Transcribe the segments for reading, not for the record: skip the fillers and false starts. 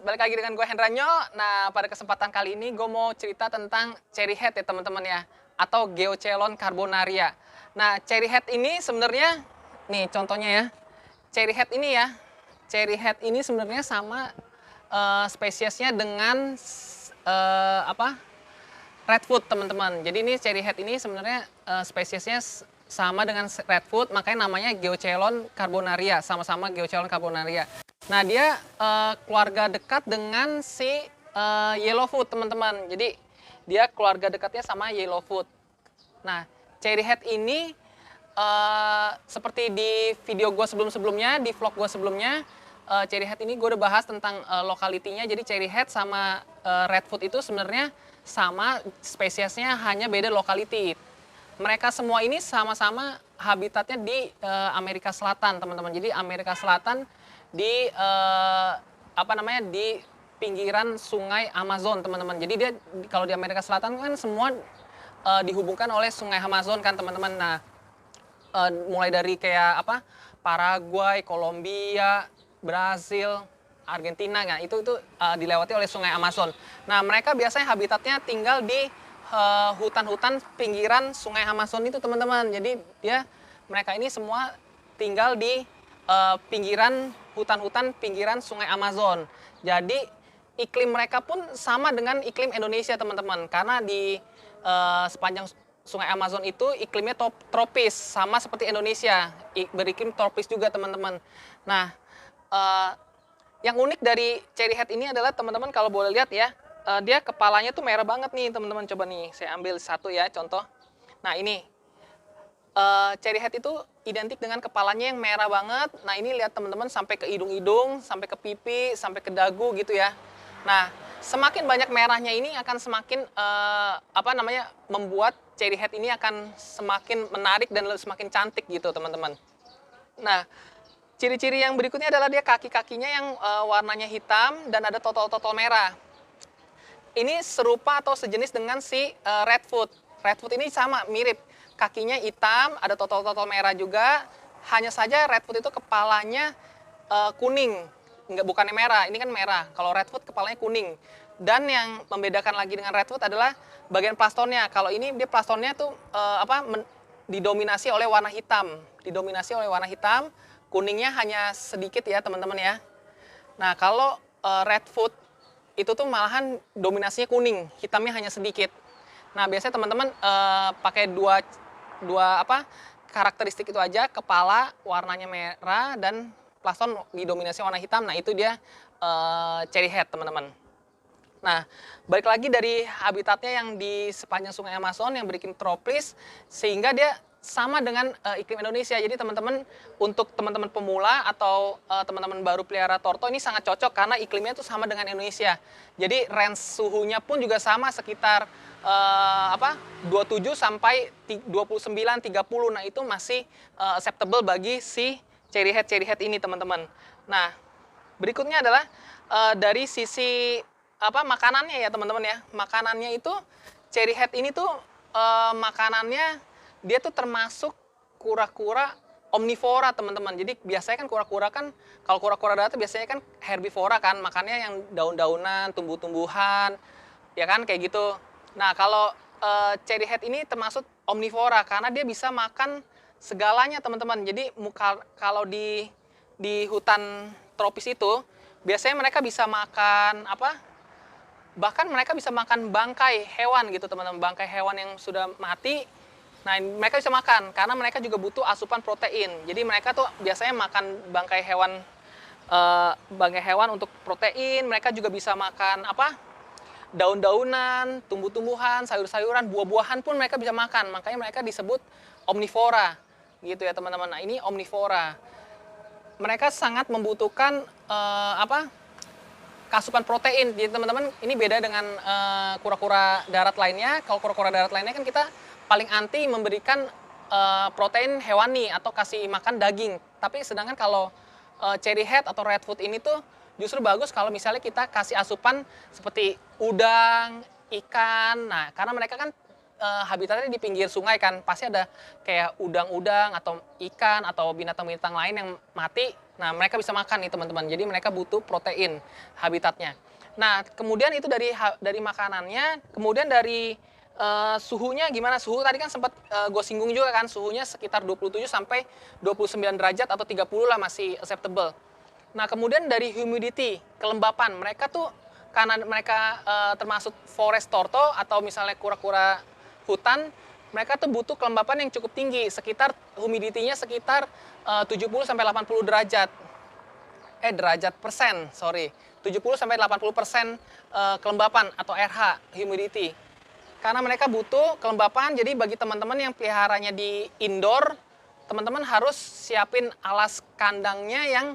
balik lagi dengan gue Hendranyo. Nah, pada kesempatan kali ini gue mau cerita tentang cherry head ya teman-teman ya, atau Geochelon carbonaria. Nah, cherry head ini sebenarnya, nih contohnya ya, cherry head ini ya, cherry head ini sebenarnya sama spesiesnya dengan redwood teman-teman. Jadi ini cherry head ini sebenarnya spesiesnya sama dengan redwood, makanya namanya Geochelon carbonaria, sama-sama Geochelon carbonaria. Nah, dia keluarga dekat dengan si yellowfoot teman-teman. Jadi dia keluarga dekatnya sama yellowfoot. Nah, cherry head ini seperti di video gue sebelum-sebelumnya, di vlog gue sebelumnya, cherry head ini gue udah bahas tentang lokalitinya. Jadi cherry head sama redwood itu sebenarnya sama, spesiesnya hanya beda lokaliti. Mereka semua ini sama-sama habitatnya di Amerika Selatan, teman-teman. Jadi Amerika Selatan di di pinggiran Sungai Amazon, teman-teman. Jadi dia kalau di Amerika Selatan kan semua dihubungkan oleh Sungai Amazon kan, teman-teman. Nah, mulai dari kayak Paraguay, Kolombia, Brasil, Argentina, nah itu dilewati oleh Sungai Amazon. Nah, mereka biasanya habitatnya tinggal di hutan-hutan pinggiran Sungai Amazon itu, teman-teman. Jadi mereka ini semua tinggal di pinggiran hutan-hutan pinggiran Sungai Amazon. Jadi iklim mereka pun sama dengan iklim Indonesia, teman-teman. Karena di sepanjang Sungai Amazon itu iklimnya tropis, sama seperti Indonesia, beriklim tropis juga, teman-teman. Nah, yang unik dari cherry head ini adalah, teman-teman kalau boleh lihat ya, dia kepalanya tuh merah banget nih, teman-teman. Coba nih, saya ambil satu ya contoh. Nah, ini cherry head itu identik dengan kepalanya yang merah banget. Nah, ini lihat teman-teman, sampai ke hidung-hidung, sampai ke pipi, sampai ke dagu gitu ya. Nah, semakin banyak merahnya ini akan semakin membuat cherry head ini akan semakin menarik dan semakin cantik gitu, teman-teman. Nah, ciri-ciri yang berikutnya adalah dia kaki-kakinya yang warnanya hitam dan ada totol-totol merah. Ini serupa atau sejenis dengan si redwood. Redwood ini sama, mirip. Kakinya hitam, ada totol-totol merah juga. Hanya saja redwood itu kepalanya kuning, bukannya merah. Ini kan merah. Kalau redwood kepalanya kuning. Dan yang membedakan lagi dengan redwood adalah bagian plastonnya. Kalau ini dia plastonnya tuh didominasi oleh warna hitam. Didominasi oleh warna hitam. Kuningnya hanya sedikit ya, teman-teman ya. Nah, kalau redwood itu tuh malahan dominasinya kuning, hitamnya hanya sedikit. Nah, biasanya teman-teman pakai dua karakteristik itu aja, kepala warnanya merah dan plaston didominasi warna hitam. Nah, itu dia cherry head, teman-teman. Nah, balik lagi dari habitatnya yang di sepanjang Sungai Amazon yang beriklim tropis, sehingga dia sama dengan iklim Indonesia. Jadi teman-teman, untuk teman-teman pemula atau teman-teman baru pelihara torto, ini sangat cocok karena iklimnya itu sama dengan Indonesia. Jadi range suhunya pun juga sama, sekitar 27 sampai 29, 30. Nah, itu masih acceptable bagi si cherry head ini, teman-teman. Nah, berikutnya adalah dari sisi makanannya ya, teman-teman ya. Makanannya itu cherry head ini tuh makanannya dia tuh termasuk kura-kura omnivora, teman-teman. Jadi biasanya kan kura-kura kan, kalau kura-kura darat biasanya kan herbivora kan, makannya yang daun-daunan, tumbuh-tumbuhan, ya kan kayak gitu. Nah, kalau cherry head ini termasuk omnivora karena dia bisa makan segalanya, teman-teman. Jadi kalau di hutan tropis itu biasanya mereka bisa makan bahkan mereka bisa makan bangkai hewan gitu, teman-teman. Bangkai hewan yang sudah mati. Nah, mereka bisa makan karena mereka juga butuh asupan protein. Jadi mereka tuh biasanya makan bangkai hewan untuk protein. Mereka juga bisa makan daun-daunan, tumbuh-tumbuhan, sayur-sayuran, buah-buahan pun mereka bisa makan. Makanya mereka disebut omnivora gitu ya, teman-teman. Nah, ini omnivora. Mereka sangat membutuhkan asupan protein. Jadi teman-teman, ini beda dengan kura-kura darat lainnya. Kalau kura-kura darat lainnya kan kita paling anti memberikan protein hewani atau kasih makan daging. Tapi sedangkan kalau cherry head atau redwood ini tuh justru bagus kalau misalnya kita kasih asupan seperti udang, ikan. Nah, karena mereka kan habitatnya di pinggir sungai kan, pasti ada kayak udang-udang atau ikan atau binatang-binatang lain yang mati. Nah, mereka bisa makan nih teman-teman. Jadi mereka butuh protein habitatnya. Nah, kemudian itu dari makanannya, kemudian dari suhunya gimana? Suhu tadi kan sempat gue singgung juga kan, suhunya sekitar 27 sampai 29 derajat atau 30 lah masih acceptable. Nah, kemudian dari humidity, kelembapan. Mereka tuh karena mereka termasuk forest turtle atau misalnya kura-kura hutan, mereka tuh butuh kelembapan yang cukup tinggi, sekitar humidity-nya sekitar 70 sampai 80 derajat. Derajat persen, sorry. 70 sampai 80% kelembapan atau RH, humidity. Karena mereka butuh kelembapan, jadi bagi teman-teman yang peliharanya di indoor, teman-teman harus siapin alas kandangnya yang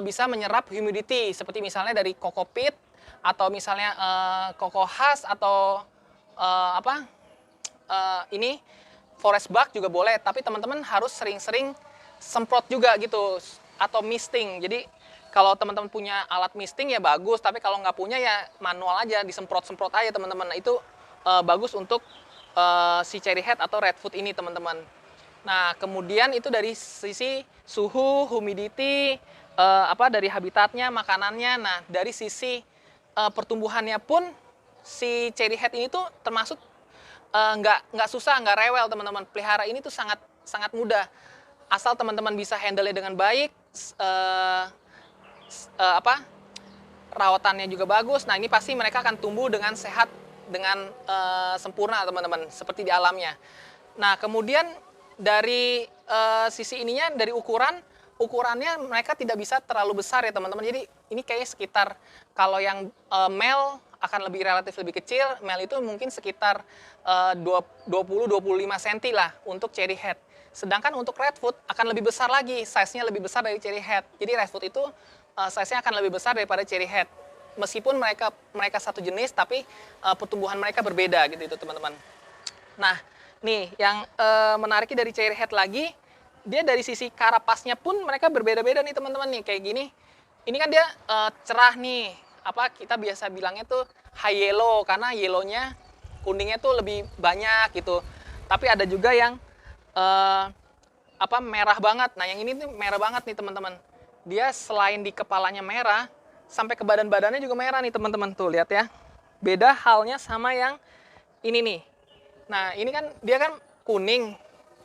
bisa menyerap humidity, seperti misalnya dari kokopit atau misalnya koko khas atau ini forest bug juga boleh, tapi teman-teman harus sering-sering semprot juga gitu atau misting. Jadi kalau teman-teman punya alat misting ya bagus, tapi kalau nggak punya ya manual aja, disemprot-semprot aja teman-teman. Nah, itu bagus untuk si cherry head atau redfoot ini teman-teman. Nah, kemudian itu dari sisi suhu, humidity, dari habitatnya, makanannya. Nah, dari sisi pertumbuhannya pun si cherry head ini tuh termasuk nggak susah, nggak rewel teman-teman. Pelihara ini tuh sangat sangat mudah. Asal teman-teman bisa handle-nya dengan baik, rawatannya juga bagus. Nah, ini pasti mereka akan tumbuh dengan sehat, dengan sempurna teman-teman, seperti di alamnya. Nah, kemudian dari sisi ininya, dari ukurannya mereka tidak bisa terlalu besar ya teman-teman. Jadi ini kayaknya sekitar, kalau yang male akan relatif lebih kecil, male itu mungkin sekitar 20-25 cm lah untuk cherry head. Sedangkan untuk redfoot akan lebih besar lagi, size-nya lebih besar dari cherry head. Jadi redfoot itu size-nya akan lebih besar daripada cherry head. Meskipun mereka satu jenis, tapi pertumbuhan mereka berbeda gitu itu teman-teman. Nah, nih yang menariknya dari cherry head lagi, dia dari sisi karapasnya pun mereka berbeda-beda nih teman-teman nih, kayak gini. Ini kan dia cerah nih, kita biasa bilangnya tuh high yellow, karena yellownya, kuningnya tuh lebih banyak gitu. Tapi ada juga yang merah banget. Nah, yang ini tuh merah banget nih teman-teman. Dia selain di kepalanya merah, sampai ke badan-badannya juga merah nih teman-teman. Tuh lihat ya. Beda halnya sama yang ini nih. Nah, ini kan dia kan kuning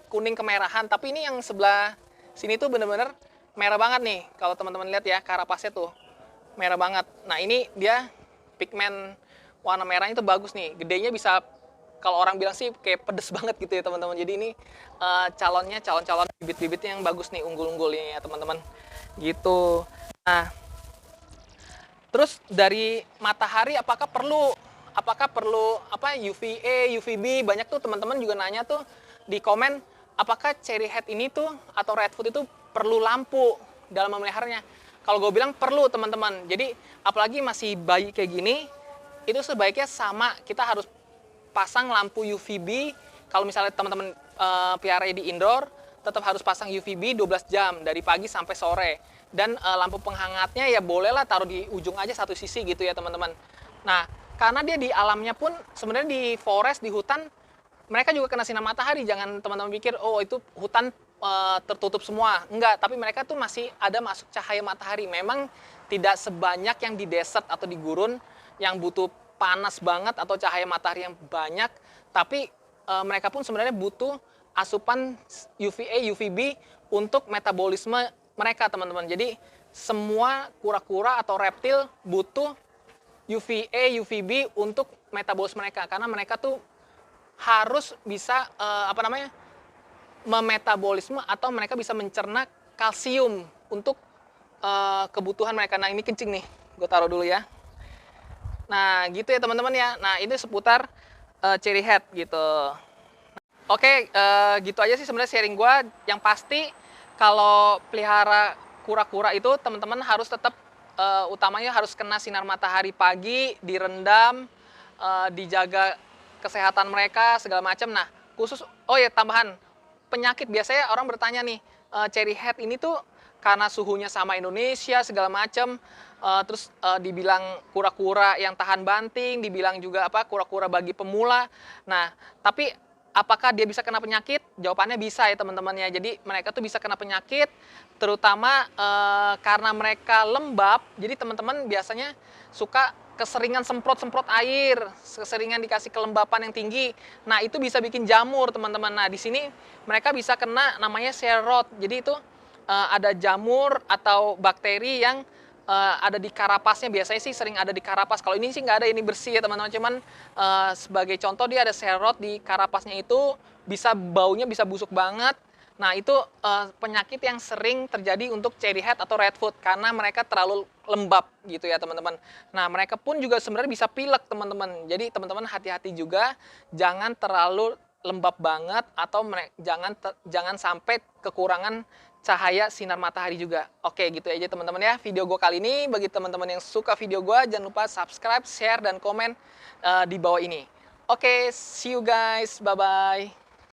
kemerahan, tapi ini yang sebelah sini tuh bener-bener merah banget nih. Kalau teman-teman lihat ya, karapasnya tuh merah banget. Nah, ini dia pigmen warna merahnya tuh bagus nih. Gedenya bisa, kalau orang bilang sih kayak pedes banget gitu ya teman-teman. Jadi ini calon-calon bibit-bibitnya yang bagus nih, unggul-unggulnya ya teman-teman. Gitu. Nah, terus dari matahari apakah perlu UVA, UVB? Banyak tuh teman-teman juga nanya tuh di komen, apakah cherry head ini tuh atau redfoot itu perlu lampu dalam memeliharanya? Kalau gue bilang perlu teman-teman. Jadi apalagi masih bayi kayak gini, itu sebaiknya sama, kita harus pasang lampu UVB. Kalau misalnya teman-teman pelihara di indoor, tetap harus pasang UVB 12 jam dari pagi sampai sore. Dan lampu penghangatnya ya bolehlah taruh di ujung aja satu sisi gitu ya teman-teman. Nah, karena dia di alamnya pun sebenarnya di forest, di hutan, mereka juga kena sinar matahari. Jangan teman-teman pikir, oh itu hutan tertutup semua. Enggak, tapi mereka tuh masih ada masuk cahaya matahari. Memang tidak sebanyak yang di desert atau di gurun yang butuh panas banget atau cahaya matahari yang banyak. Tapi mereka pun sebenarnya butuh asupan UVA, UVB untuk metabolisme mereka teman-teman. Jadi semua kura-kura atau reptil butuh UVA, UVB untuk metabolisme mereka, karena mereka tuh harus bisa memetabolisme atau mereka bisa mencerna kalsium untuk kebutuhan mereka. Nah, ini kencing nih, gue taruh dulu ya. Nah, gitu ya teman-teman ya. Nah, ini seputar cherry head gitu. Oke, gitu aja sih sebenarnya sharing gue. Yang pasti kalau pelihara kura-kura itu teman-teman harus tetap utamanya harus kena sinar matahari pagi, direndam, dijaga kesehatan mereka segala macam. Nah, khusus tambahan penyakit, biasanya orang bertanya nih, cherry head ini tuh karena suhunya sama Indonesia segala macam, terus dibilang kura-kura yang tahan banting, dibilang juga kura-kura bagi pemula. Nah, tapi Apakah dia bisa kena penyakit? Jawabannya bisa ya teman-teman ya. Jadi mereka tuh bisa kena penyakit, terutama karena mereka lembab. Jadi teman-teman biasanya suka keseringan semprot-semprot air, keseringan dikasih kelembapan yang tinggi. Nah itu bisa bikin jamur teman-teman. Nah di sini mereka bisa kena namanya cell rot. Jadi itu ada jamur atau bakteri yang ada di karapasnya. Biasanya sih sering ada di karapas. Kalau ini sih nggak ada, ini bersih ya teman-teman. Cuman sebagai contoh dia ada serot di karapasnya, itu bisa baunya bisa busuk banget. Nah itu penyakit yang sering terjadi untuk cherry head atau red foot karena mereka terlalu lembab gitu ya teman-teman. Nah mereka pun juga sebenarnya bisa pilek teman-teman. Jadi teman-teman hati-hati juga, jangan terlalu lembab banget atau jangan sampai kekurangan cahaya sinar matahari juga. Oke, gitu aja teman-teman ya video gue kali ini. Bagi teman-teman yang suka video gue, jangan lupa subscribe, share, dan komen di bawah ini. Oke, see you guys. Bye-bye.